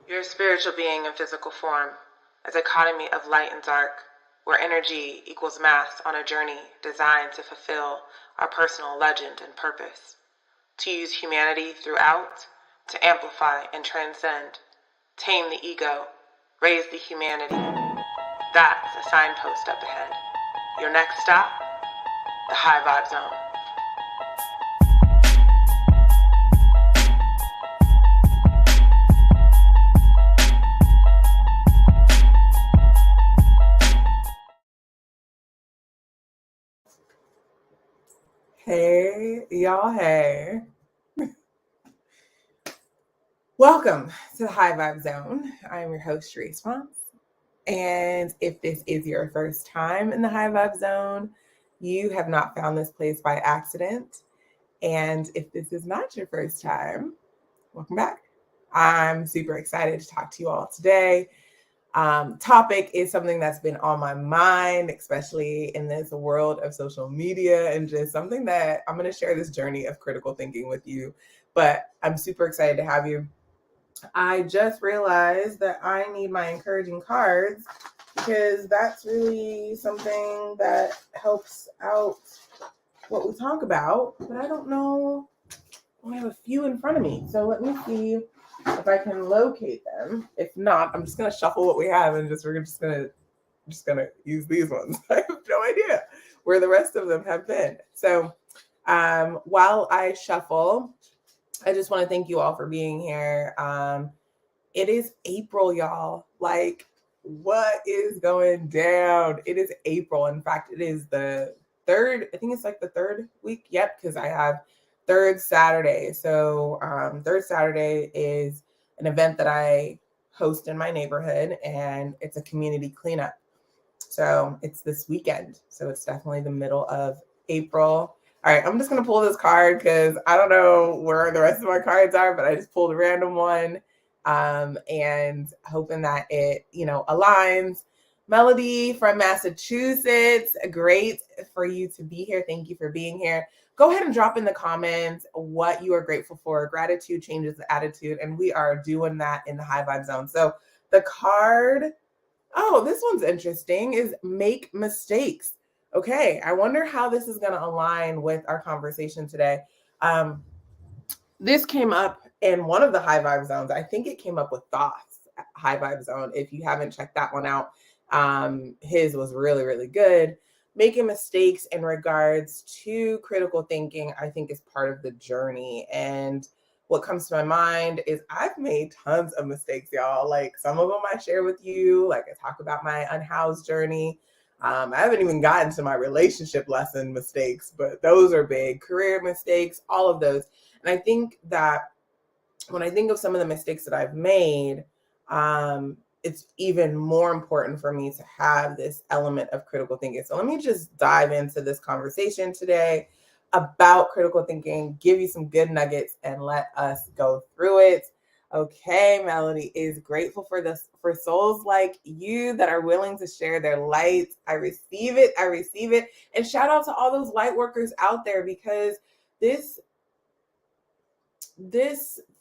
You're a spiritual being in physical form, a dichotomy of light and dark, where energy equals mass on a journey designed to fulfill our personal legend and purpose. To use humanity throughout, to amplify and transcend, tame the ego, raise the humanity. That's a signpost up ahead. Your next stop, the High Vibe Zone. Hey, y'all, hey. Welcome to the High Vibe Zone. I am your host, Response. And if this is your first time in the High Vibe Zone, you have not found this place by accident. And if this is not your first time, welcome back. I'm super excited to talk to you all today. Topic is something that's been on my mind, especially in this world of social media, and just something that I'm going to share this journey of critical thinking with you. But I'm super excited to have you. I just realized that I need my encouraging cards because that's really something that helps out what we talk about. But I don't know. I have a few in front of me. So let me see if I can locate them. If not, I'm just gonna shuffle what we have and we're just gonna use these ones. I have no idea where the rest of them have been. So while I shuffle, I just want to thank you all for being here. It is April, y'all. Like, what is going down? It is April. In fact, it is the third. I think it's like the third week. Yep, because I have third Saturday. So third Saturday is an event that I host in my neighborhood, and it's a community cleanup. So it's this weekend. So it's definitely the middle of April. All right, I'm just going to pull this card because I don't know where the rest of my cards are, but I just pulled a random one and hoping that it, aligns. Melody from Massachusetts, great for you to be here. Thank you for being here. Go ahead and drop in the comments what you are grateful for. Gratitude changes the attitude, and we are doing that in the High Vibe Zone. So the card, oh, this one's interesting, is make mistakes. Okay, I wonder how this is going to align with our conversation today. This came up in one of the High Vibe Zones. I think it came up with Thoughts High Vibe Zone. If you haven't checked that one out, his was really, really good. Making mistakes in regards to critical thinking, I think, is part of the journey. And what comes to my mind is I've made tons of mistakes, y'all. Like, some of them I share with you. Like, I talk about my unhoused journey. I haven't even gotten to my relationship lesson mistakes, but those are big. Career mistakes, all of those. And I think that when I think of some of the mistakes that I've made, it's even more important for me to have this element of critical thinking. So let me just dive into this conversation today about critical thinking, give you some good nuggets, and let us go through it. Okay, Melody is grateful for this, for souls like you that are willing to share their light. I receive it. I receive it. And shout out to all those light workers out there, because this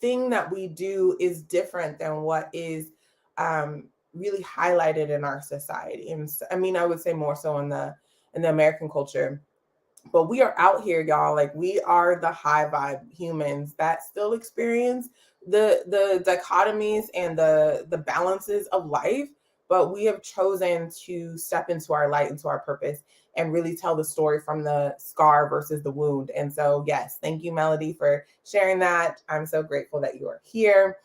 thing that we do is different than what is really highlighted in our society. And I mean, I would say more so in the American culture. But we are out here, y'all. Like, we are the high vibe humans that still experience the dichotomies and the balances of life. But we have chosen to step into our light, into our purpose, and really tell the story from the scar versus the wound. And so, yes, thank you, Melody, for sharing that. I'm so grateful that you are here.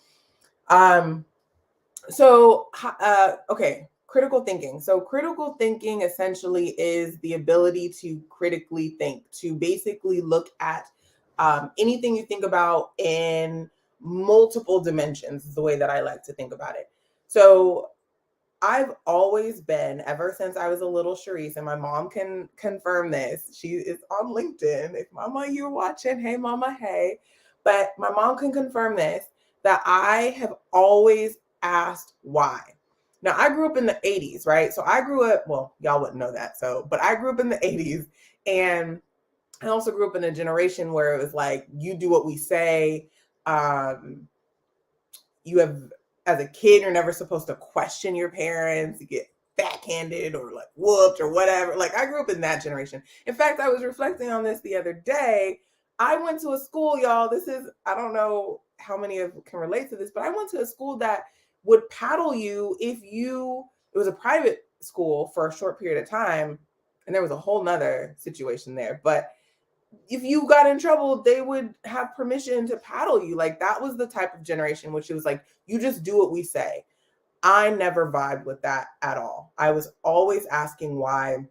Okay, critical thinking. So critical thinking essentially is the ability to critically think, to basically look at anything you think about in multiple dimensions, is the way that I like to think about it. So I've always been, ever since I was a little Sharice, and my mom can confirm this. She is on LinkedIn. If Mama, you're watching, hey Mama, hey. But my mom can confirm this, that I have always asked why. Now, I grew up in the 80s, right? So I grew up, well, y'all wouldn't know that. But I grew up in the 80s, and I also grew up in a generation where it was like, you do what we say. You have as a kid, you're never supposed to question your parents. You get backhanded or like whooped or whatever. Like I grew up in that generation. In fact, I was reflecting on this the other day. I went to a school, y'all. This is, I don't know how many of you can relate to this, but I went to a school that would paddle you if you, it was a private school for a short period of time. And there was a whole nother situation there. But if you got in trouble, they would have permission to paddle you. Like that was the type of generation which it was like, you just do what we say. I never vibed with that at all. I was always asking why.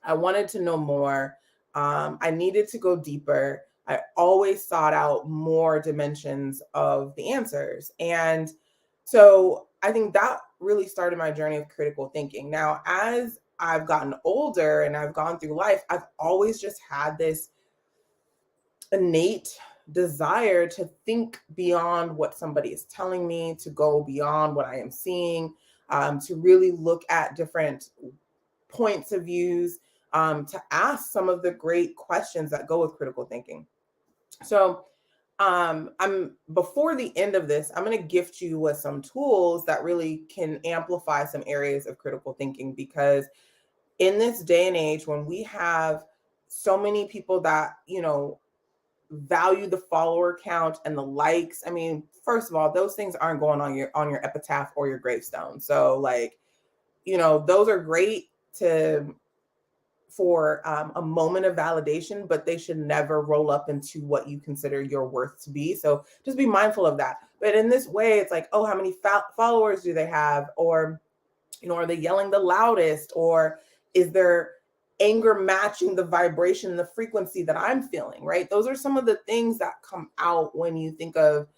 I wanted to know more. I needed to go deeper. I always sought out more dimensions of the answers. And so I think that really started my journey of critical thinking. Now, as I've gotten older and I've gone through life, I've always just had this innate desire to think beyond what somebody is telling me, to go beyond what I am seeing, to really look at different points of views, to ask some of the great questions that go with critical thinking. So I'm before the end of this, I'm going to gift you with some tools that really can amplify some areas of critical thinking, because in this day and age when we have so many people that, value the follower count and the likes. I mean, first of all, those things aren't going on your epitaph or your gravestone. So like, those are great to for a moment of validation, but they should never roll up into what you consider your worth to be. So just be mindful of that. But in this way, it's like, oh, how many followers do they have? Or, are they yelling the loudest? Or is their anger matching the vibration, the frequency that I'm feeling, right? Those are some of the things that come out when you think of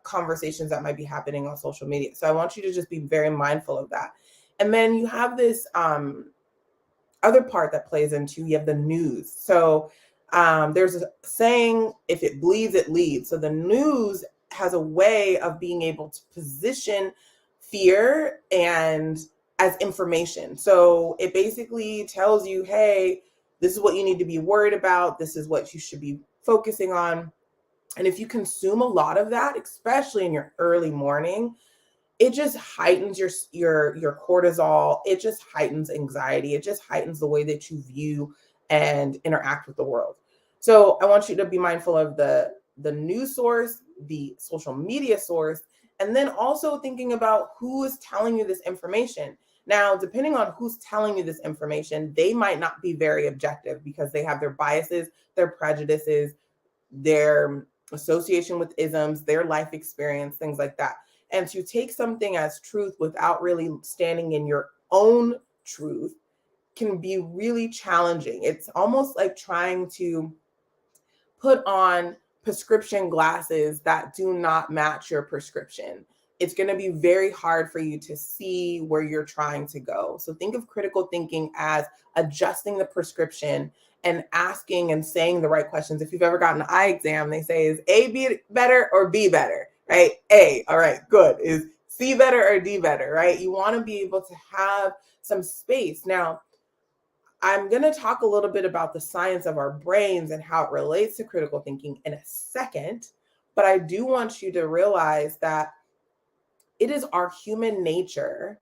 conversations that might be happening on social media. So I want you to just be very mindful of that. And then you have this other part that plays into, you have the news. So there's a saying, if it bleeds, it leads. So the news has a way of being able to position fear and as information. So it basically tells you, hey, this is what you need to be worried about. This is what you should be focusing on. And if you consume a lot of that, especially in your early morning, it just heightens your cortisol. It just heightens anxiety. It just heightens the way that you view and interact with the world. So I want you to be mindful of the news source, the social media source, and then also thinking about who is telling you this information. Now, depending on who's telling you this information, they might not be very objective because they have their biases, their prejudices, their association with isms, their life experience, things like that. And to take something as truth without really standing in your own truth can be really challenging. It's almost like trying to put on prescription glasses that do not match your prescription. It's going to be very hard for you to see where you're trying to go. So think of critical thinking as adjusting the prescription and asking and saying the right questions. If you've ever gotten an eye exam, they say, is A be better or B better, right? A, all right, good. Is C better or D better, right? You want to be able to have some space. Now, I'm going to talk a little bit about the science of our brains and how it relates to critical thinking in a second, but I do want you to realize that it is our human nature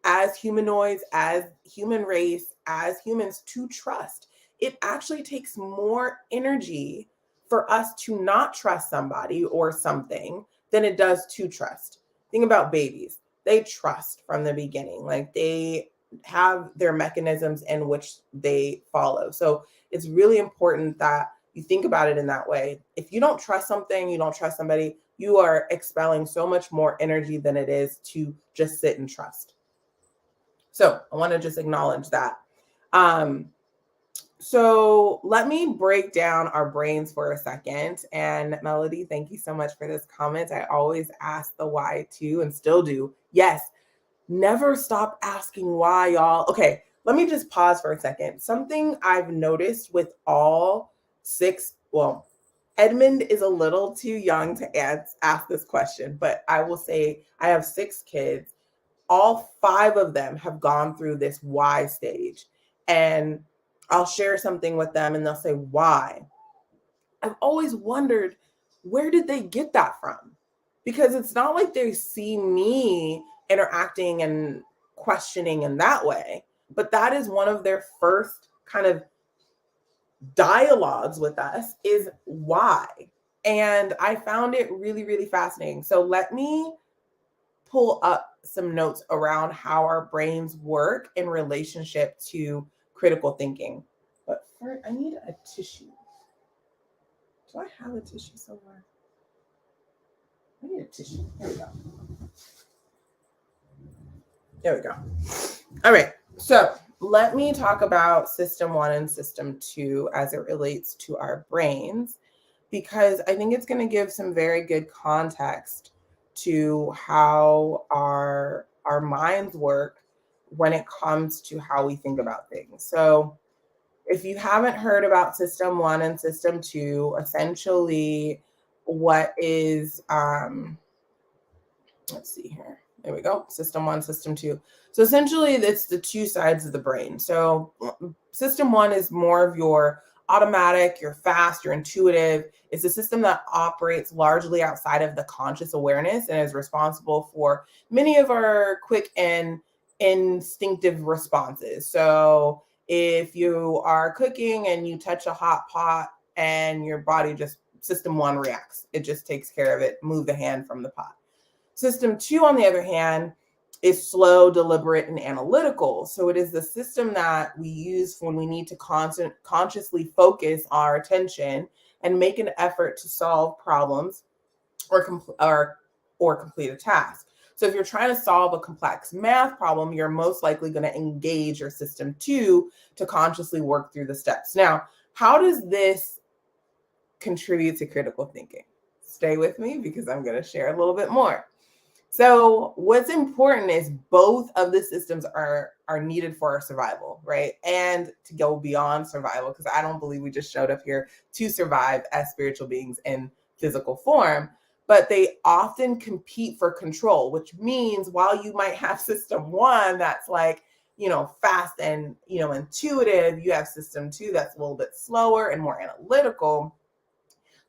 as humanoids, as human race, as humans to trust. It actually takes more energy for us to not trust somebody or something than it does to trust. Think about babies. They trust from the beginning. Like they have their mechanisms in which they follow. So it's really important that you think about it in that way. If you don't trust something, you don't trust somebody, you are expelling so much more energy than it is to just sit and trust. So I want to just acknowledge that. So let me break down our brains for a second. And Melody, thank you so much for this comment. I always ask the why too, and still do. Yes, never stop asking why, y'all. Okay, let me just pause for a second. Something I've noticed with all six, well, Edmund is a little too young to ask this question, but I will say I have 6 kids. All 5 of them have gone through this why stage. And I'll share something with them and they'll say, why? I've always wondered, where did they get that from? because it's not like they see me interacting and questioning in that way, but that is one of their first kind of dialogues with us, is why. And I found it really, really fascinating. So let me pull up some notes around how our brains work in relationship to critical thinking. But first, I need a tissue. Do I have a tissue somewhere? I need a tissue. There we go. There we go. All right. So let me talk about system 1 and system 2 as it relates to our brains, because I think it's going to give some very good context to how our minds work when it comes to how we think about things. So if you haven't heard about system 1 and system 2, essentially what is let's see here. There we go. System 1, system 2. So essentially it's the two sides of the brain. So system 1 is more of your automatic, your fast, your intuitive. It's a system that operates largely outside of the conscious awareness and is responsible for many of our quick and instinctive responses. So if you are cooking and you touch a hot pot and your body just, system 1 reacts. It just takes care of it. Move the hand from the pot. System 2, on the other hand, is slow, deliberate, and analytical. So it is the system that we use when we need to consciously focus our attention and make an effort to solve problems or complete a task. So if you're trying to solve a complex math problem, you're most likely going to engage your system 2 to consciously work through the steps. Now, how does this contribute to critical thinking? Stay with me because I'm going to share a little bit more. So what's important is both of the systems are needed for our survival, right? And to go beyond survival, because I don't believe we just showed up here to survive as spiritual beings in physical form, but they often compete for control, which means while you might have system 1 that's like, fast and, intuitive, you have system 2 that's a little bit slower and more analytical.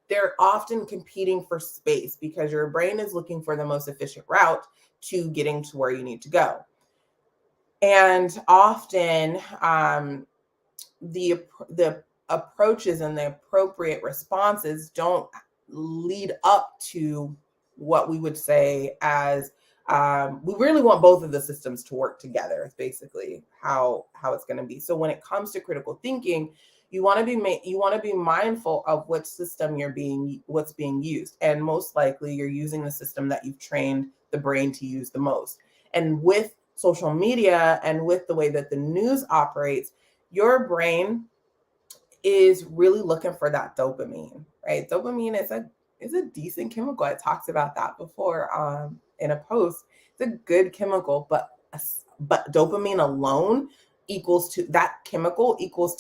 They're often competing for space because your brain is looking for the most efficient route to getting to where you need to go. And often the approaches and the appropriate responses don't lead up to what we would say as we really want both of the systems to work together. Is basically how it's going to be. So when it comes to critical thinking, you want to be mindful of what system what's being used, and most likely you're using the system that you've trained the brain to use the most. And with social media and with the way that the news operates, your brain is really looking for that dopamine, right? Dopamine is a decent chemical. I talked about that before in a post. It's a good chemical, but dopamine alone equals to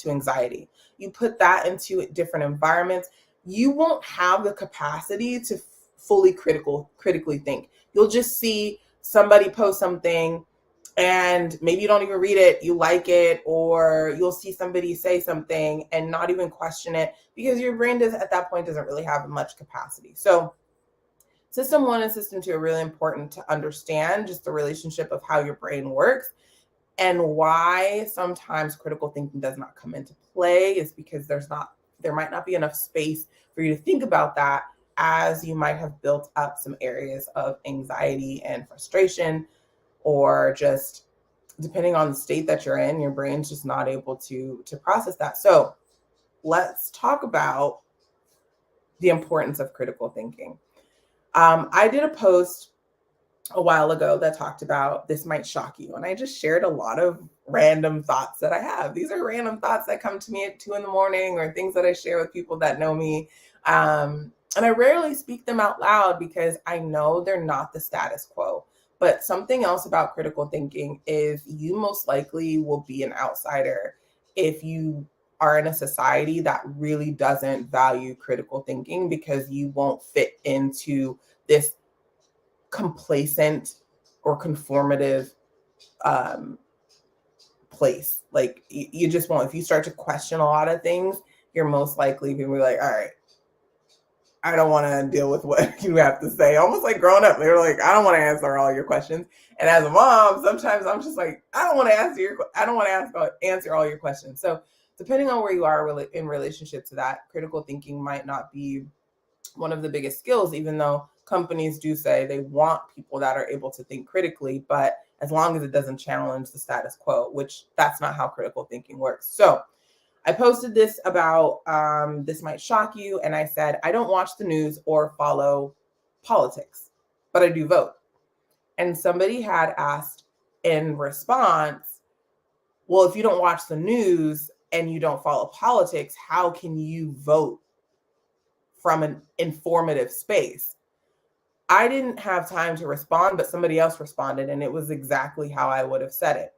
anxiety. You put that into different environments, you won't have the capacity to fully critically think. You'll just see somebody post something and maybe you don't even read it, you like it, or you'll see somebody say something and not even question it because your brain at that point doesn't really have much capacity. So system 1 and system 2 are really important to understand just the relationship of how your brain works. And why sometimes critical thinking does not come into play is because there might not be enough space for you to think about that, as you might have built up some areas of anxiety and frustration, or just depending on the state that you're in, your brain's just not able to process that. So let's talk about the importance of critical thinking. I did a post a while ago that talked about this might shock you. And I just shared a lot of random thoughts that I have. These are random thoughts that come to me at 2 a.m, or things that I share with people that know me. And I rarely speak them out loud because I know they're not the status quo. But something else about critical thinking is you most likely will be an outsider if you are in a society that really doesn't value critical thinking, because you won't fit into this complacent or conformative place. Like you just won't. If you start to question a lot of things, you're most likely going to be like, all right, I don't want to deal with what you have to say. Almost like growing up, they were like, I don't want to answer all your questions. And as a mom, sometimes I'm just like, I don't want to answer all your questions. So depending on where you are in relationship to that, critical thinking might not be one of the biggest skills, even though companies do say they want people that are able to think critically, but as long as it doesn't challenge the status quo, which that's not how critical thinking works. So I posted this about, this might shock you. And I said, I don't watch the news or follow politics, but I do vote. And somebody had asked in response, well, if you don't watch the news and you don't follow politics, how can you vote from an informative space? I didn't have time to respond, but somebody else responded, and it was exactly how I would have said it.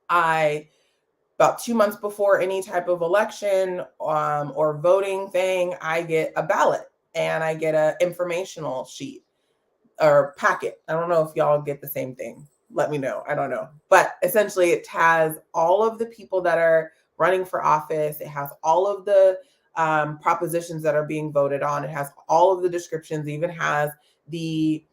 About 2 months before any type of election or voting thing, I get a ballot and I get an informational sheet or packet. I don't know if y'all get the same thing. Let me know. I don't know. But essentially, it has all of the people that are running for office. It has all of the propositions that are being voted on. It has all of the descriptions, even has the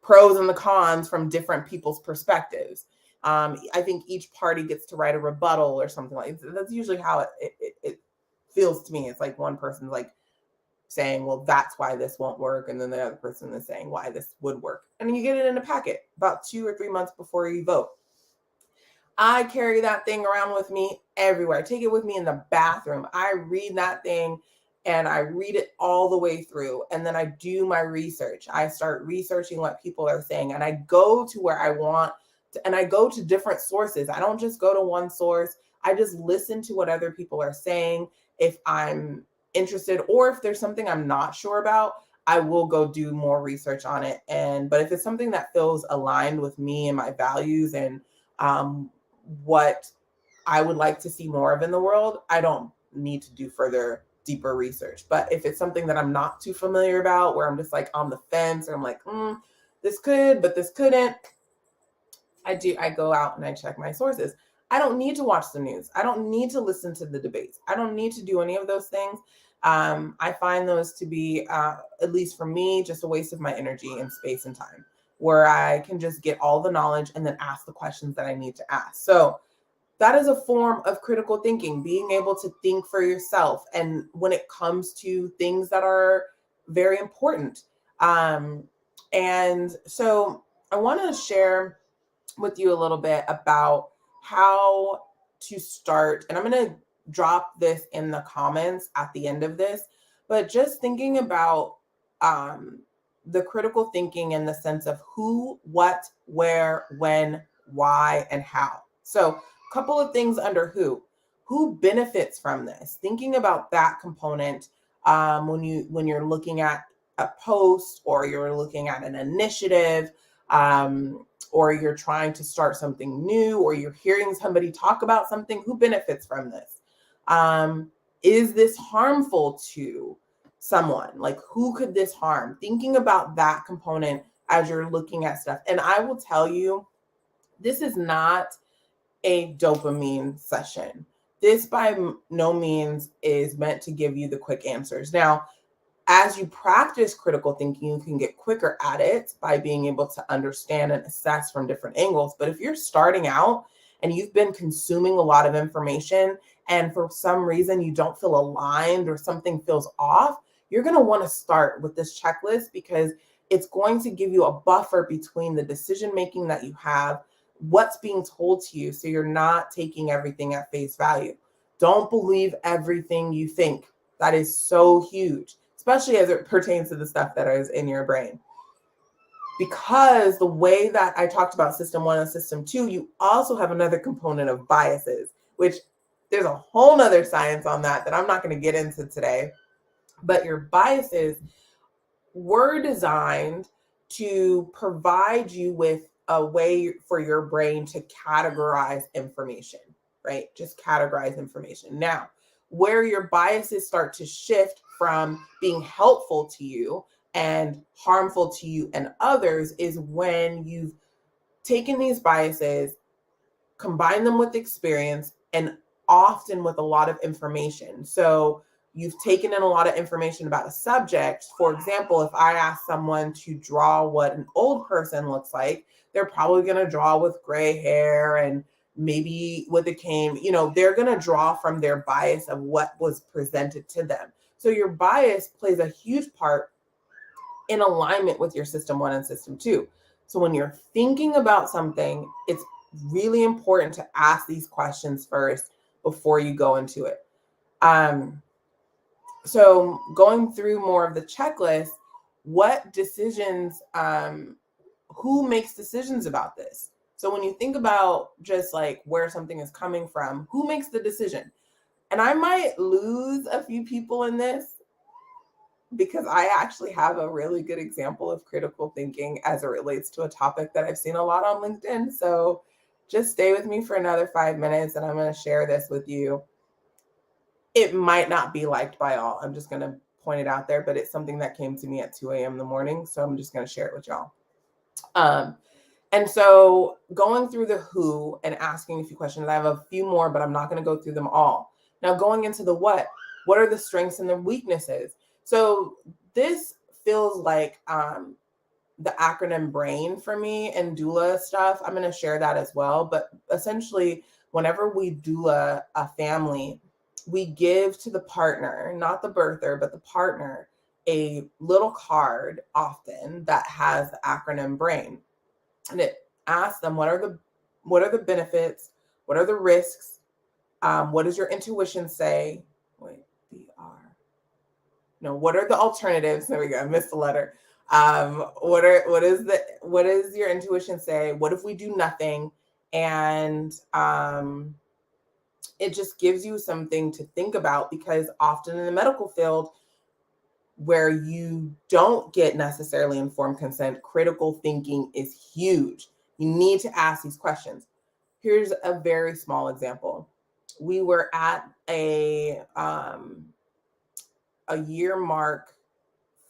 pros and the cons from different people's perspectives. I think each party gets to write a rebuttal or something like that. That's usually how it feels to me. It's like one person's like saying, well, that's why this won't work. And then the other person is saying why this would work. And then you get it in a packet about 2 or 3 months before you vote. I carry that thing around with me everywhere. I take it with me in the bathroom. I read that thing and I read it all the way through. And then I do my research. I start researching what people are saying. And I go to where I want to, and I go to different sources. I don't just go to one source. I just listen to what other people are saying. If I'm interested or if there's something I'm not sure about, I will go do more research on it. But if it's something that feels aligned with me and my values and what I would like to see more of in the world, I don't need to do deeper research. But if it's something that I'm not too familiar about, where I'm just like on the fence, or I'm like, this could, but this couldn't, I go out and I check my sources. I don't need to watch the news. I don't need to listen to the debates. I don't need to do any of those things. I find those to be, at least for me, just a waste of my energy and space and time, where I can just get all the knowledge and then ask the questions that I need to ask. So that is a form of critical thinking, being able to think for yourself. And when it comes to things that are very important. And so I want to share with you a little bit about how to start. And I'm going to drop this in the comments at the end of this, but just thinking about the critical thinking in the sense of who, what, where, when, why, and how. So a couple of things under who benefits from this, thinking about that component when you're looking at a post or you're looking at an initiative, or you're trying to start something new, or you're hearing somebody talk about something, who benefits from this? Is this harmful to someone? Like, who could this harm? Thinking about that component as you're looking at stuff. And I will tell you, this is not a dopamine session. This by no means is meant to give you the quick answers. Now, as you practice critical thinking, you can get quicker at it by being able to understand and assess from different angles. But if you're starting out and you've been consuming a lot of information and for some reason you don't feel aligned or something feels off, you're going to want to start with this checklist, because it's going to give you a buffer between the decision making that you have, what's being told to you, so you're not taking everything at face value. Don't believe everything you think. That is so huge, especially as it pertains to the stuff that is in your brain. Because the way that I talked about system 1 and system 2, you also have another component of biases, which there's a whole nother science on that I'm not going to get into today. But your biases were designed to provide you with a way for your brain to categorize information, right? Just categorize information. Now, where your biases start to shift from being helpful to you and harmful to you and others is when you've taken these biases, combined them with experience, and often with a lot of information. So You've taken in a lot of information about a subject. For example, if I ask someone to draw what an old person looks like, they're probably going to draw with gray hair and maybe with a cane. They're going to draw from their bias of what was presented to them. So your bias plays a huge part in alignment with your system 1 and system 2. So when you're thinking about something, it's really important to ask these questions first before you go into it. So going through more of the checklist, what decisions, who makes decisions about this? So when you think about just like where something is coming from, who makes the decision? And I might lose a few people in this because I actually have a really good example of critical thinking as it relates to a topic that I've seen a lot on LinkedIn. So just stay with me for another 5 minutes and I'm going to share this with you. It might not be liked by all. I'm just going to point it out there, but it's something that came to me at 2 a.m. in the morning. So I'm just going to share it with y'all. And so going through the who and asking a few questions, I have a few more, but I'm not going to go through them all. Now going into the what are the strengths and the weaknesses? So this feels like the acronym BRAIN for me and doula stuff. I'm going to share that as well. But essentially, whenever we doula a family, we give to the partner, not the birther, but the partner, a little card often that has the acronym BRAIN. And it asks them, what are the benefits? What are the risks? What does your intuition say? What are the alternatives? There we go. I missed the letter. What does your intuition say? What if we do nothing? And it just gives you something to think about, because often in the medical field, where you don't get necessarily informed consent, critical thinking is huge. You need to ask these questions. Here's a very small example. We were at a year mark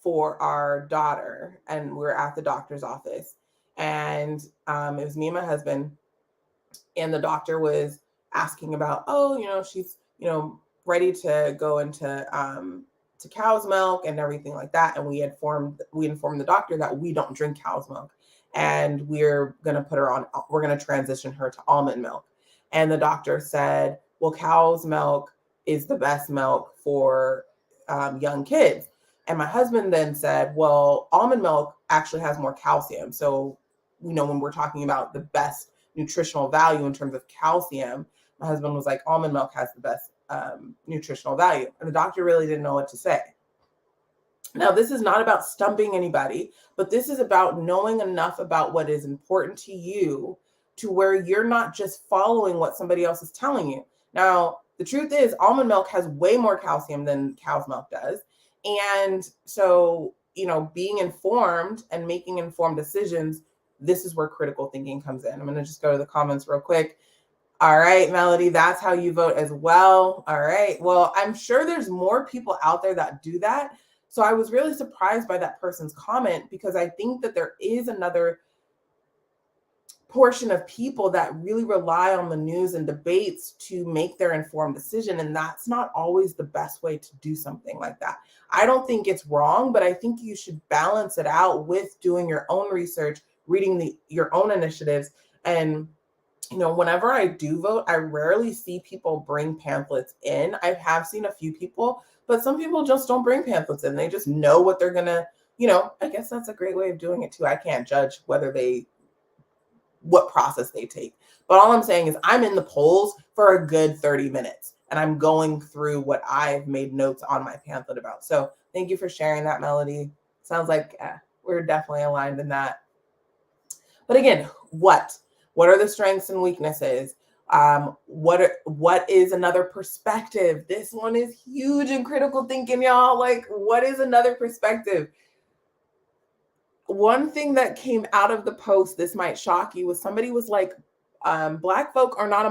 for our daughter, and we were at the doctor's office, and it was me and my husband, and the doctor was asking about, she's, ready to go into to cow's milk and everything like that. And we informed the doctor that we don't drink cow's milk, and we're going to transition her to almond milk. And the doctor said, well, cow's milk is the best milk for young kids. And my husband then said, well, almond milk actually has more calcium. So, when we're talking about the best nutritional value in terms of calcium, my husband was like, almond milk has the best nutritional value. And the doctor really didn't know what to say. Now, this is not about stumping anybody, but this is about knowing enough about what is important to you to where you're not just following what somebody else is telling you. Now, the truth is almond milk has way more calcium than cow's milk does. And so, being informed and making informed decisions, this is where critical thinking comes in. I'm going to just go to the comments real quick. All right, Melody, that's how you vote as well. All right. Well, I'm sure there's more people out there that do that. So I was really surprised by that person's comment, because I think that there is another portion of people that really rely on the news and debates to make their informed decision. And that's not always the best way to do something like that. I don't think it's wrong, but I think you should balance it out with doing your own research, reading your own initiatives. And whenever I do vote, I rarely see people bring pamphlets in. I have seen a few people, but some people just don't bring pamphlets in. They just know what they're going to, I guess that's a great way of doing it too. I can't judge what process they take. But all I'm saying is I'm in the polls for a good 30 minutes and I'm going through what I've made notes on my pamphlet about. So thank you for sharing that, Melody. Sounds like we're definitely aligned in that. But again, what are the strengths and weaknesses? What is another perspective? This one is huge in critical thinking, y'all. Like, what is another perspective? One thing that came out of the post, this might shock you, was somebody was like, Black folk are not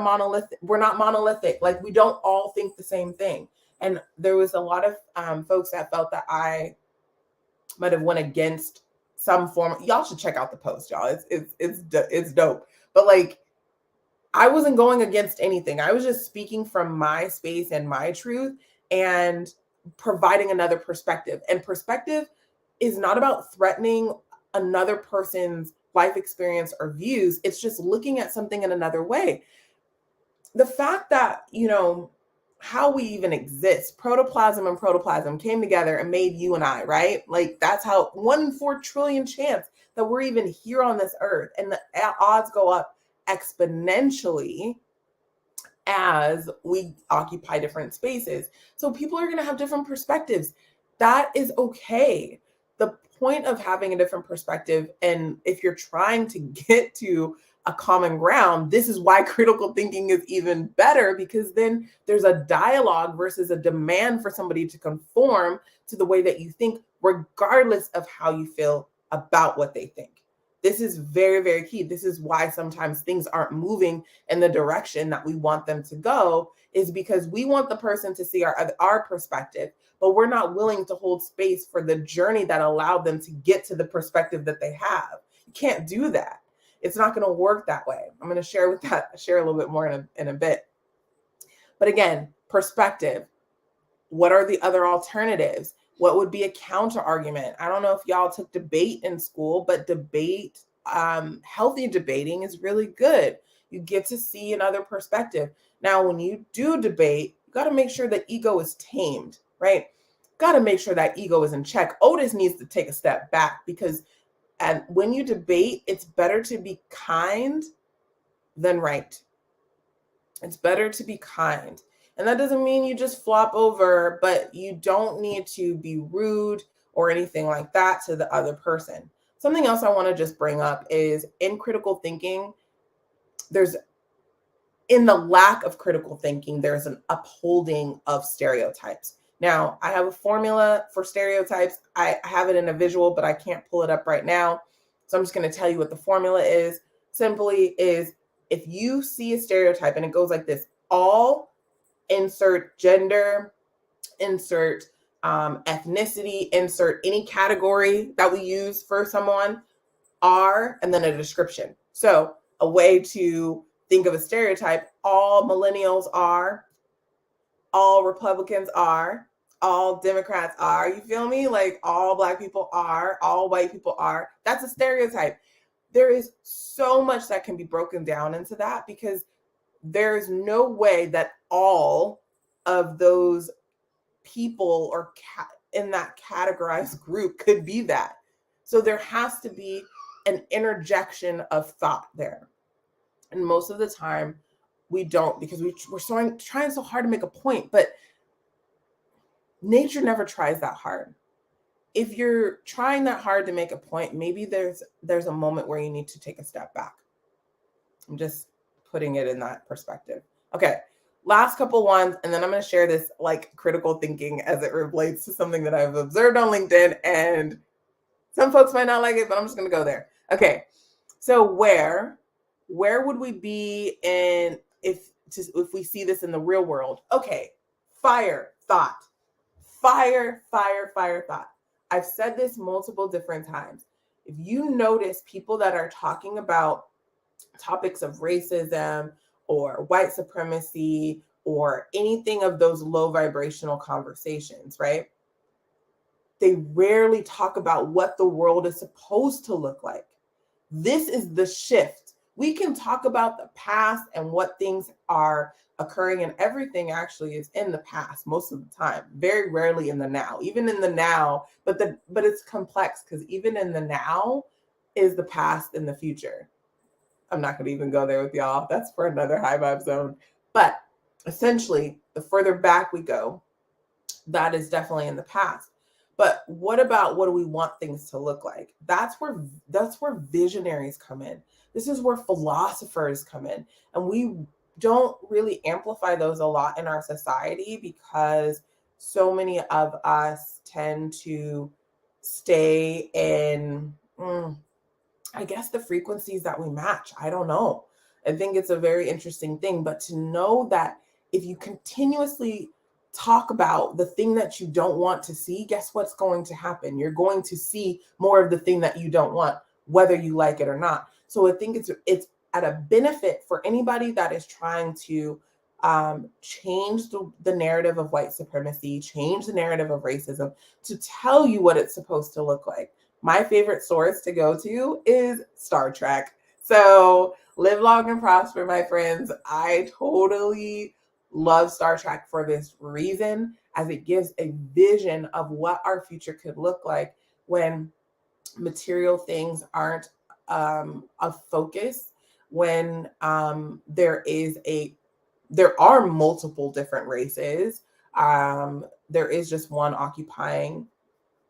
we're not monolithic. Like, we don't all think the same thing. And there was a lot of folks that felt that I might have went against some form. Y'all should check out the post, y'all. It's dope. But like, I wasn't going against anything. I was just speaking from my space and my truth. And providing another perspective. And perspective is not about threatening another person's life experience or views. It's just looking at something in another way. The fact that, how we even exist, protoplasm and protoplasm came together and made you and I, right? Like that's how 1 in 4 trillion chance that we're even here on this earth. And the odds go up exponentially as we occupy different spaces. So people are going to have different perspectives. That is okay. The point of having a different perspective, and if you're trying to get to a common ground, this is why critical thinking is even better, because then there's a dialogue versus a demand for somebody to conform to the way that you think, regardless of how you feel about what they think. This is very, very key. This is why sometimes things aren't moving in the direction that we want them to go, is because we want the person to see our perspective, but we're not willing to hold space for the journey that allowed them to get to the perspective that they have. You can't do that. It's not going to work that way. I'm going to share a little bit more in a bit. But again, perspective. What are the other alternatives? What would be a counter argument? I don't know if y'all took debate in school, but healthy debating is really good. You get to see another perspective. Now, when you do debate, you got to make sure that ego is tamed, right? Got to make sure that ego is in check. Otis needs to take a step back, because when you debate, it's better to be kind than right. It's better to be kind. And that doesn't mean you just flop over, but you don't need to be rude or anything like that to the other person. Something else I want to just bring up is, in critical thinking, in the lack of critical thinking, there's an upholding of stereotypes. Now, I have a formula for stereotypes. I have it in a visual, but I can't pull it up right now. So I'm just going to tell you what the formula is. Simply is, if you see a stereotype and it goes like this: all, insert gender, insert ethnicity, insert any category that we use for someone, are, and then a description. So a way to think of a stereotype: all millennials are, all Republicans are, all Democrats are. You feel me? Like all Black people are, all white people are. That's a stereotype. There is so much that can be broken down into that, because there's no way that all of those people or in that categorized group could be that. So there has to be an interjection of thought there. And most of the time we don't, because we're trying so hard to make a point, but nature never tries that hard. If you're trying that hard to make a point, maybe there's a moment where you need to take a step back. I'm just putting it in that perspective. Okay, last couple ones, and then I'm going to share this like critical thinking as it relates to something that I've observed on LinkedIn, and some folks might not like it, but I'm just going to go there. Okay, so where would we be in if we see this in the real world? Okay, fire thought. I've said this multiple different times. If you notice people that are talking about topics of racism or white supremacy or anything of those low vibrational conversations, right? They rarely talk about what the world is supposed to look like. This is the shift. We can talk about the past and what things are occurring, and everything actually is in the past most of the time, very rarely in the now. Even in the now, but it's complex, because even in the now is the past and the future. I'm not going to even go there with y'all. That's for another high vibe zone. But essentially, the further back we go, that is definitely in the past. But what about what do we want things to look like? That's where visionaries come in. This is where philosophers come in. And we don't really amplify those a lot in our society, because so many of us tend to stay in, I guess, the frequencies that we match. I don't know. I think it's a very interesting thing. But to know that if you continuously talk about the thing that you don't want to see, guess what's going to happen? You're going to see more of the thing that you don't want, whether you like it or not. So I think it's at a benefit for anybody that is trying to change the narrative of white supremacy, change the narrative of racism to tell you what it's supposed to look like. My favorite source to go to is Star Trek. So live long and prosper, my friends. I totally love Star Trek for this reason, as it gives a vision of what our future could look like when material things aren't a focus, when there are multiple different races. There is just one occupying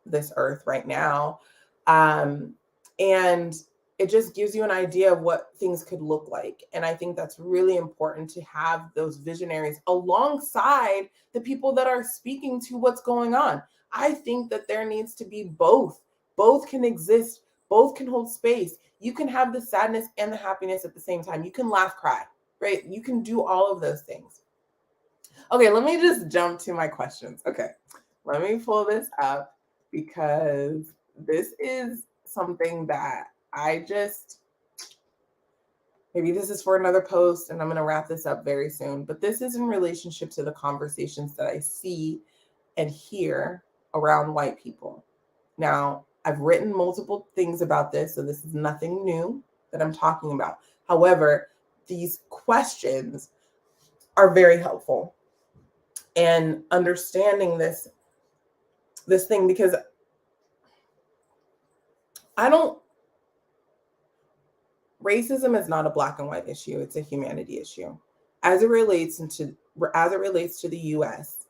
this earth right now. Um, and it just gives you an idea of what things could look like. And I think that's really important to have those visionaries alongside the people that are speaking to what's going on. I think that there needs to be both. Both can exist, both can hold space. You can have the sadness and the happiness at the same time. You can laugh, cry, right? You can do all of those things. Okay, let me just jump to my questions. Okay, let me pull this up because this is something that maybe this is for another post and I'm going to wrap this up very soon, but this is in relationship to the conversations that I see and hear around white people. Now, I've written multiple things about this, so this is nothing new that I'm talking about. However, these questions are very helpful in understanding this thing, because racism is not a black and white issue, it's a humanity issue. As it relates to the US,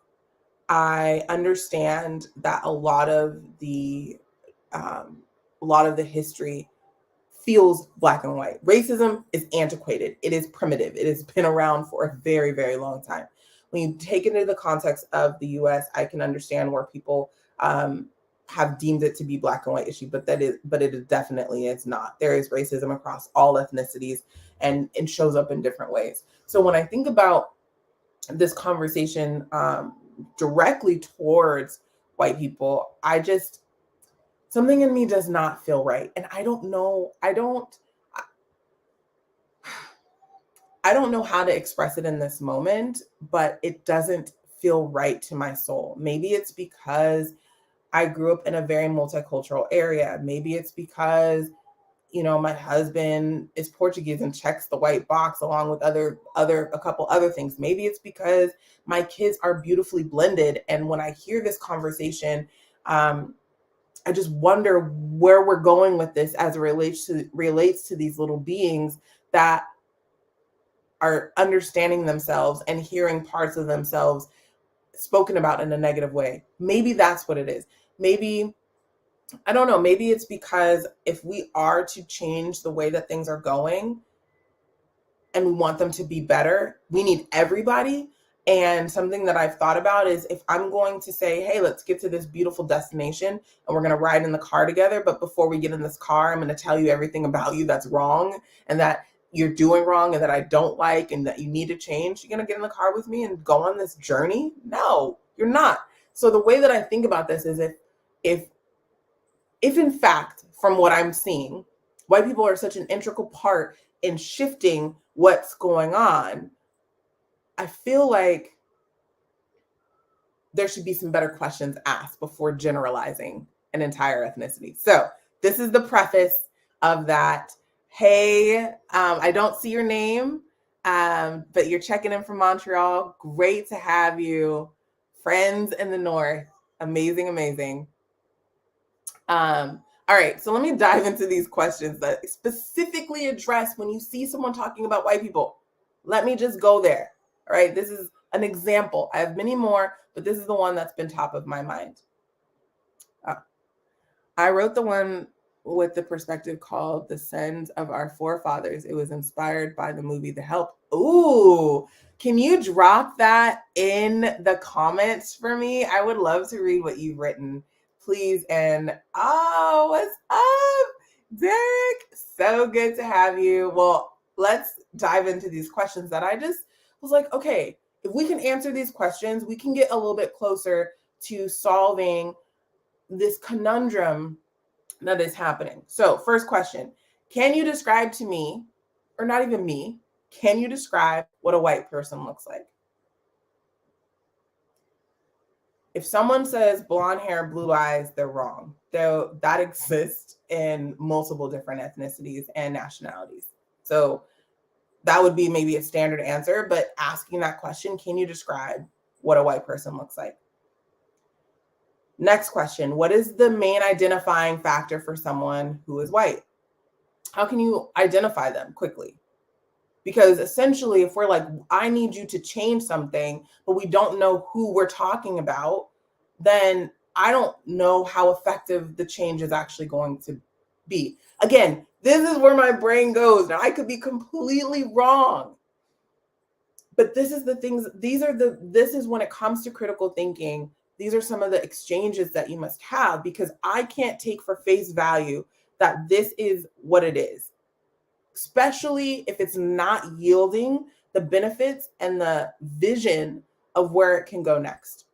I understand that a lot of the history feels black and white. Racism is antiquated. It is primitive. It has been around for a very, very long time. When you take it into the context of the US, I can understand where people have deemed it to be black and white issue, but it definitely is not. There is racism across all ethnicities, and it shows up in different ways. So when I think about this conversation directly towards white people, something in me does not feel right. And I don't know how to express it in this moment, but it doesn't feel right to my soul. Maybe it's because I grew up in a very multicultural area. Maybe it's because, my husband is Portuguese and checks the white box along with a couple other things. Maybe it's because my kids are beautifully blended. And when I hear this conversation, I just wonder where we're going with this as it relates to these little beings that are understanding themselves and hearing parts of themselves spoken about in a negative way. Maybe that's what it is. Maybe, I don't know, maybe it's because if we are to change the way that things are going and we want them to be better, we need everybody. And something that I've thought about is, if I'm going to say, hey, let's get to this beautiful destination and we're going to ride in the car together, but before we get in this car, I'm going to tell you everything about you that's wrong and that you're doing wrong and that I don't like and that you need to change, you're going to get in the car with me and go on this journey? No, you're not. So the way that I think about this is, if in fact, from what I'm seeing, white people are such an integral part in shifting what's going on, I feel like there should be some better questions asked before generalizing an entire ethnicity. So this is the preface of that. Hey, I don't see your name, but you're checking in from Montreal. Great to have you. Friends in the North. Amazing, amazing. All right, so let me dive into these questions that specifically address when you see someone talking about white people. Let me just go there. All right, this is an example. I have many more, but this is the one that's been top of my mind. I wrote the one with the perspective called The Sins of Our Forefathers. It was inspired by the movie The Help. Ooh, can you drop that in the comments for me? I would love to read what you've written, please. And what's up, Derek? So good to have you. Well, let's dive into these questions that I just was like, okay, if we can answer these questions, we can get a little bit closer to solving this conundrum that is happening. So first question, can you describe to me, or not even me, Can you describe what a white person looks like? If someone says blonde hair, blue eyes, they're wrong. Though that exists in multiple different ethnicities and nationalities. So that would be maybe a standard answer, but asking that question, can you describe what a white person looks like? Next question, what is the main identifying factor for someone who is white? How can you identify them quickly? Because essentially, if we're like, I need you to change something, but we don't know who we're talking about, then I don't know how effective the change is actually going to be. Again, this is where my brain goes. Now, I could be completely wrong. But this is the things, this is when it comes to critical thinking, these are some of the exchanges that you must have, because I can't take for face value that this is what it is, especially if it's not yielding the benefits and the vision of where it can go next.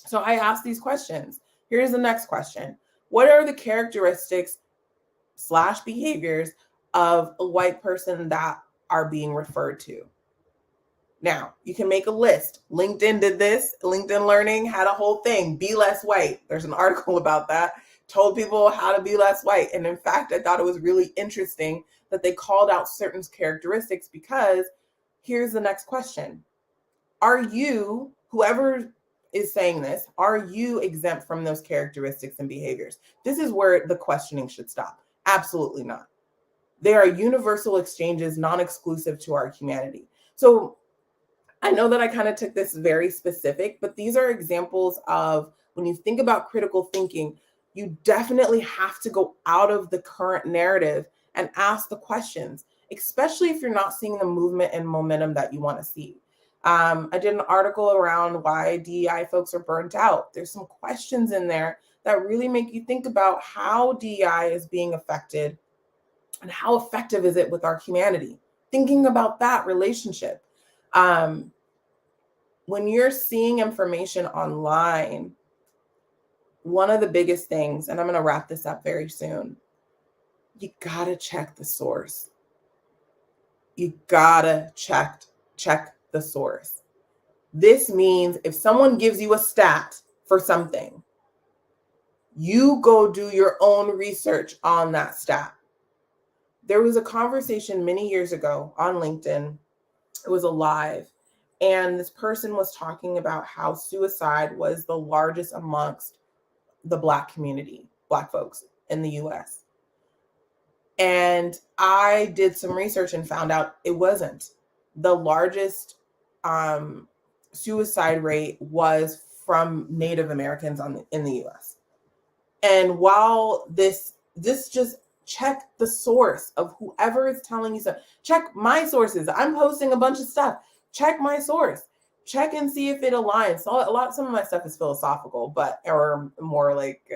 So I ask these questions. Here's the next question. What are the characteristics / behaviors of a white person that are being referred to? Now, you can make a list. LinkedIn did this. LinkedIn Learning had a whole thing, be less white. There's an article about that, told people how to be less white. And in fact, I thought it was really interesting that they called out certain characteristics, because here's the next question. Are you, whoever is saying this, are you exempt from those characteristics and behaviors? This is where the questioning should stop. Absolutely not. They are universal exchanges, non-exclusive to our humanity. So I know that I kind of took this very specific, but these are examples of when you think about critical thinking, you definitely have to go out of the current narrative and ask the questions, especially if you're not seeing the movement and momentum that you want to see. I did an article around why DEI folks are burnt out. There's some questions in there that really make you think about how DEI is being affected and how effective is it with our humanity. Thinking about that relationship. When you're seeing information online, one of the biggest things, and I'm going to wrap this up very soon, you got to check the source. You got to check the source. This means if someone gives you a stat for something, you go do your own research on that stat. There was a conversation many years ago on LinkedIn. It was a live. And this person was talking about how suicide was the largest amongst the Black community, Black folks in the US. And I did some research and found out it wasn't. The largest suicide rate was from Native Americans in the US. And while this just check the source of whoever is telling you so. Check my sources. I'm posting a bunch of stuff. Check my source. Check and see if it aligns. So some of my stuff is philosophical, or more like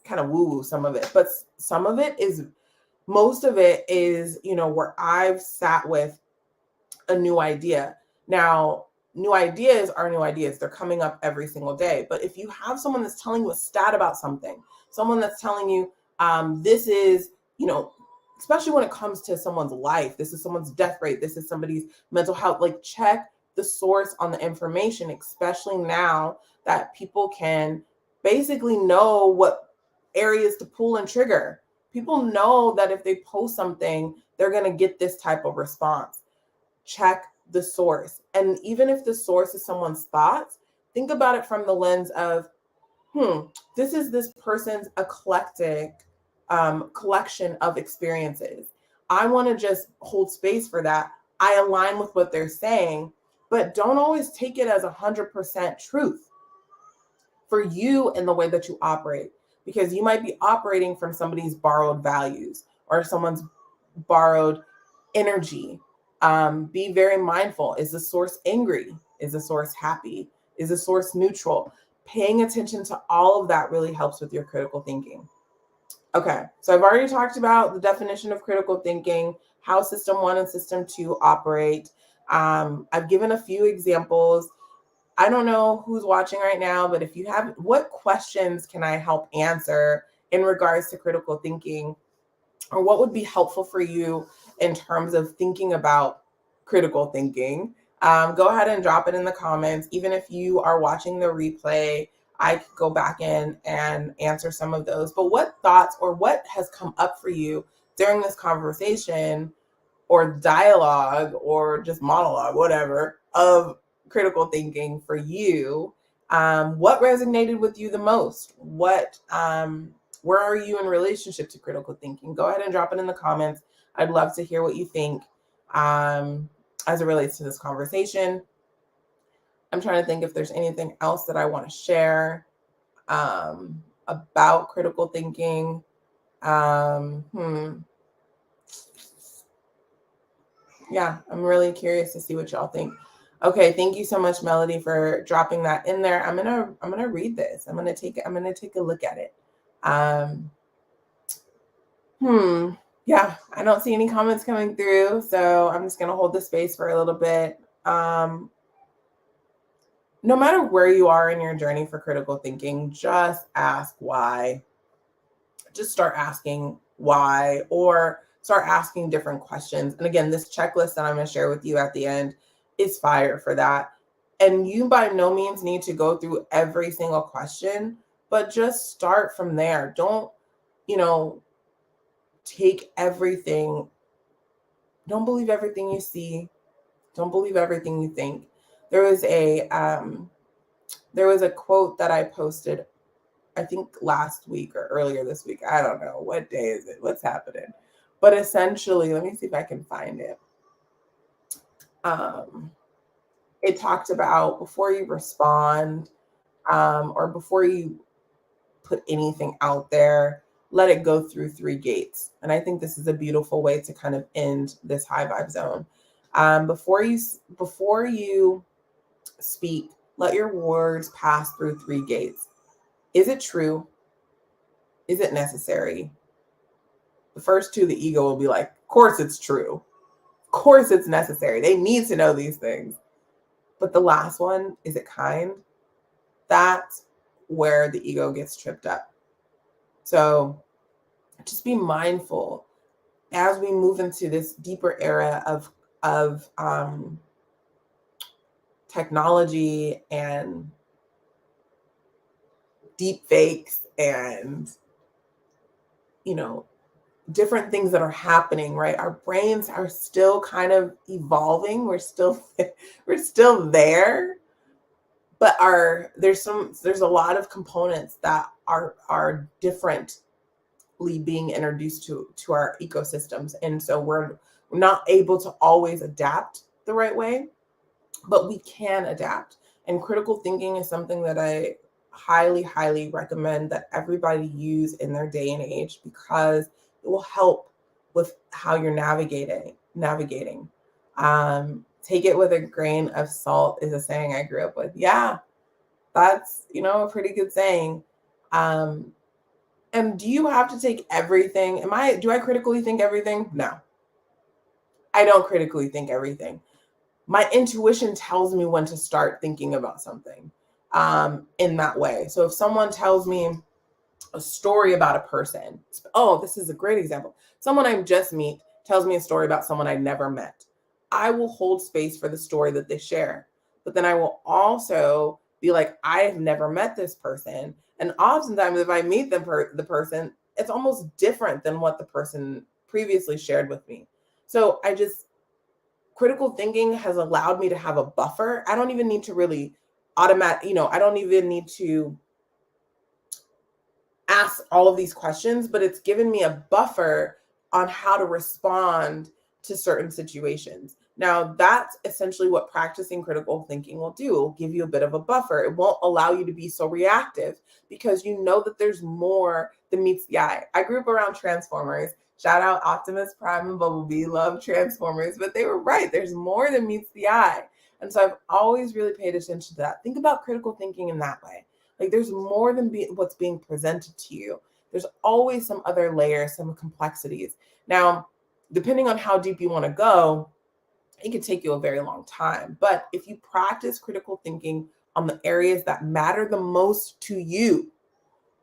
kind of woo-woo, some of it. But most of it is, where I've sat with a new idea. Now, new ideas are new ideas. They're coming up every single day. But if you have someone that's telling you a stat about something, someone that's telling you this is, especially when it comes to someone's life, this is someone's death rate, this is somebody's mental health, like check the source on the information, especially now that people can basically know what areas to pull and trigger. People know that if they post something, they're going to get this type of response. Check the source. And even if the source is someone's thoughts, think about it from the lens of, this is this person's eclectic collection of experiences. I want to just hold space for that. I align with what they're saying, but don't always take it as 100% truth for you in the way that you operate, because you might be operating from somebody's borrowed values or someone's borrowed energy. Be very mindful. Is the source angry? Is the source happy? Is the source neutral? Paying attention to all of that really helps with your critical thinking. Okay, so I've already talked about the definition of critical thinking, how System 1 and System 2 operate. I've given a few examples. I don't know who's watching right now, but if you have, what questions can I help answer in regards to critical thinking? or what would be helpful for you in terms of thinking about critical thinking, go ahead and drop it in the comments. Even if you are watching the replay, I could go back in and answer some of those. But what thoughts or what has come up for you during this conversation or dialogue or just monologue, whatever, of critical thinking for you? What resonated with you the most? Where are you in relationship to critical thinking? Go ahead and drop it in the comments. I'd love to hear what you think as it relates to this conversation. I'm trying to think if there's anything else that I want to share about critical thinking. Yeah, I'm really curious to see what y'all think. Okay, thank you so much, Melody, for dropping that in there. I'm gonna read this. I'm gonna take a look at it. Yeah, I don't see any comments coming through, so I'm just gonna hold the space for a little bit. No matter where you are in your journey for critical thinking, just ask why. Just start asking why, or start asking different questions. And again, this checklist that I'm going to share with you at the end is fire for that. And you by no means need to go through every single question, but just start from there. Don't, take everything. Don't believe everything you see. Don't believe everything you think. There was a quote that I posted, I think last week or earlier this week. I don't know. What day is it? What's happening? But essentially, let me see if I can find it. It talked about before you respond or before you put anything out there, let it go through 3 gates. And I think this is a beautiful way to kind of end this high vibe zone. Before you speak, let your words pass through 3 gates. Is it true? Is it necessary? The first 2, the ego will be like, of course it's true. Of course it's necessary. They need to know these things. But the last one, is it kind? That's where the ego gets tripped up. So just be mindful as we move into this deeper era of technology and deep fakes and different things that are happening, right? Our brains are still kind of evolving. We're still there, but there's a lot of components that are differently being introduced to our ecosystems, and so we're not able to always adapt the right way, but we can adapt. And critical thinking is something that I highly, highly recommend that everybody use in their day and age, because it will help with how you're navigating. Take it with a grain of salt is a saying I grew up with. Yeah, that's, a pretty good saying. And do you have to take everything? Do I critically think everything? No, I don't critically think everything. My intuition tells me when to start thinking about something in that way. So if someone tells me a story about a person, this is a great example. Someone I just meet tells me a story about someone I never met. I will hold space for the story that they share, but then I will also be like, I've never met this person. And oftentimes if I meet the person, it's almost different than what the person previously shared with me. So critical thinking has allowed me to have a buffer. I don't even need to really I don't even need to ask all of these questions, but it's given me a buffer on how to respond to certain situations. Now, that's essentially what practicing critical thinking will do. It will give you a bit of a buffer. It won't allow you to be so reactive, because you know that there's more than meets the eye. I grew up around Transformers. Shout out Optimus Prime and Bumblebee. Love Transformers, but they were right. There's more than meets the eye. And so I've always really paid attention to that. Think about critical thinking in that way. Like, there's more than what's being presented to you. There's always some other layers, some complexities. Now, depending on how deep you want to go, it could take you a very long time. But if you practice critical thinking on the areas that matter the most to you,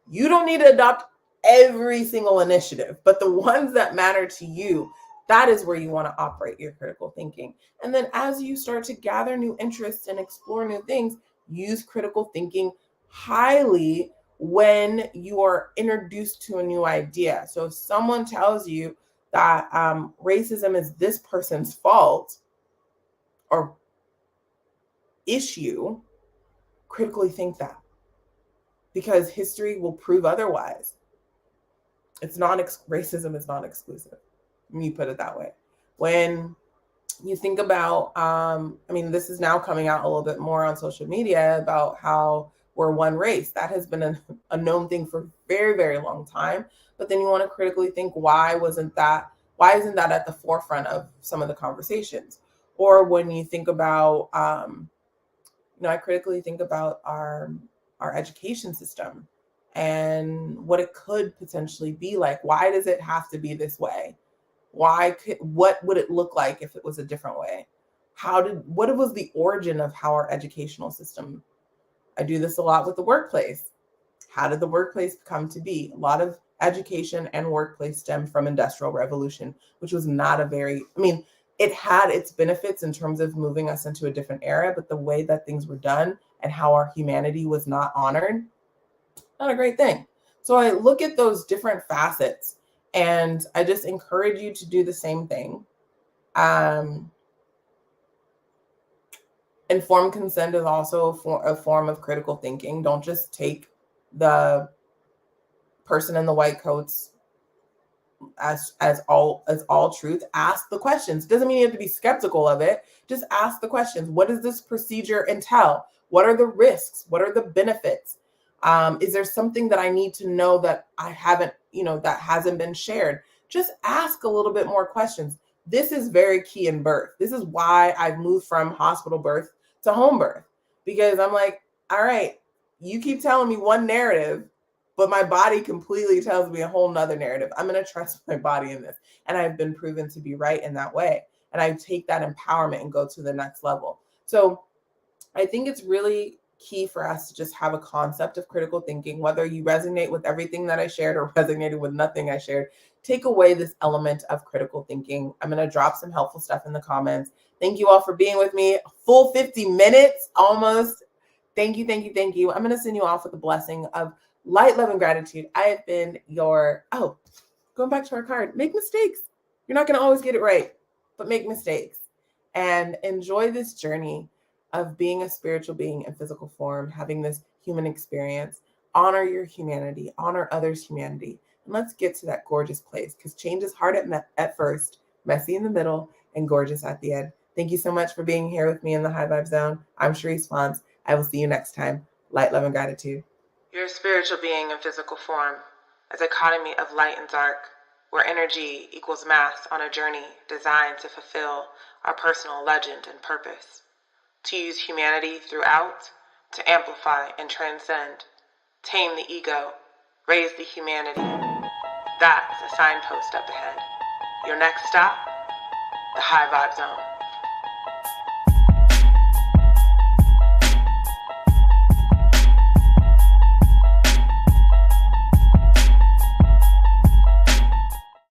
you don't need to adopt every single initiative, but the ones that matter to you, that is where you want to operate your critical thinking. And then as you start to gather new interests and explore new things, use critical thinking highly when you are introduced to a new idea. So if someone tells you that racism is this person's fault or issue, critically think that, because history will prove otherwise. Racism is not exclusive. Let me put it that way. When you think about, this is now coming out a little bit more on social media about how we're one race. That has been a known thing for a very, very long time. But then you want to critically think, why isn't that at the forefront of some of the conversations? Or when you think about, I critically think about our education system and what it could potentially be like. Why does it have to be this way? What would it look like if it was a different way? What was the origin of how our educational system? I do this a lot with the workplace. How did the workplace come to be? A lot of education and workplace stem from Industrial Revolution, which was not it had its benefits in terms of moving us into a different era, but the way that things were done and how our humanity was not honored, not a great thing. So I look at those different facets, and I just encourage you to do the same thing. Informed consent is also a form of critical thinking. Don't just take the person in the white coats as all truth. Ask the questions. Doesn't mean you have to be skeptical of it. Just ask the questions. What does this procedure entail? What are the risks? What are the benefits? Is there something that I need to know that I haven't, that hasn't been shared? Just ask a little bit more questions. This is very key in birth. This is why I've moved from hospital birth to home birth, because I'm like, all right, you keep telling me one narrative, but my body completely tells me a whole nother narrative. I'm going to trust my body in this. And I've been proven to be right in that way. And I take that empowerment and go to the next level. So I think it's really key for us to just have a concept of critical thinking. Whether you resonate with everything that I shared or resonated with nothing I shared, take away this element of critical thinking. I'm going to drop some helpful stuff in the comments. Thank you all for being with me. A full 50 minutes almost. Thank you, thank you, thank you. I'm going to send you off with a blessing of light, love, and gratitude. I have been going back to our card, make mistakes. You're not going to always get it right, but make mistakes and enjoy this journey of being a spiritual being in physical form, having this human experience. Honor your humanity, honor others' humanity. And let's get to that gorgeous place, because change is hard at first, messy in the middle, and gorgeous at the end. Thank you so much for being here with me in the High Vibe Zone. I'm Sharice Fons. I will see you next time. Light, love, and gratitude. You're a spiritual being in physical form, a dichotomy of light and dark, where energy equals mass on a journey designed to fulfill our personal legend and purpose. To use humanity throughout, to amplify and transcend, tame the ego, raise the humanity. That's a signpost up ahead. Your next stop, the High Vibe Zone.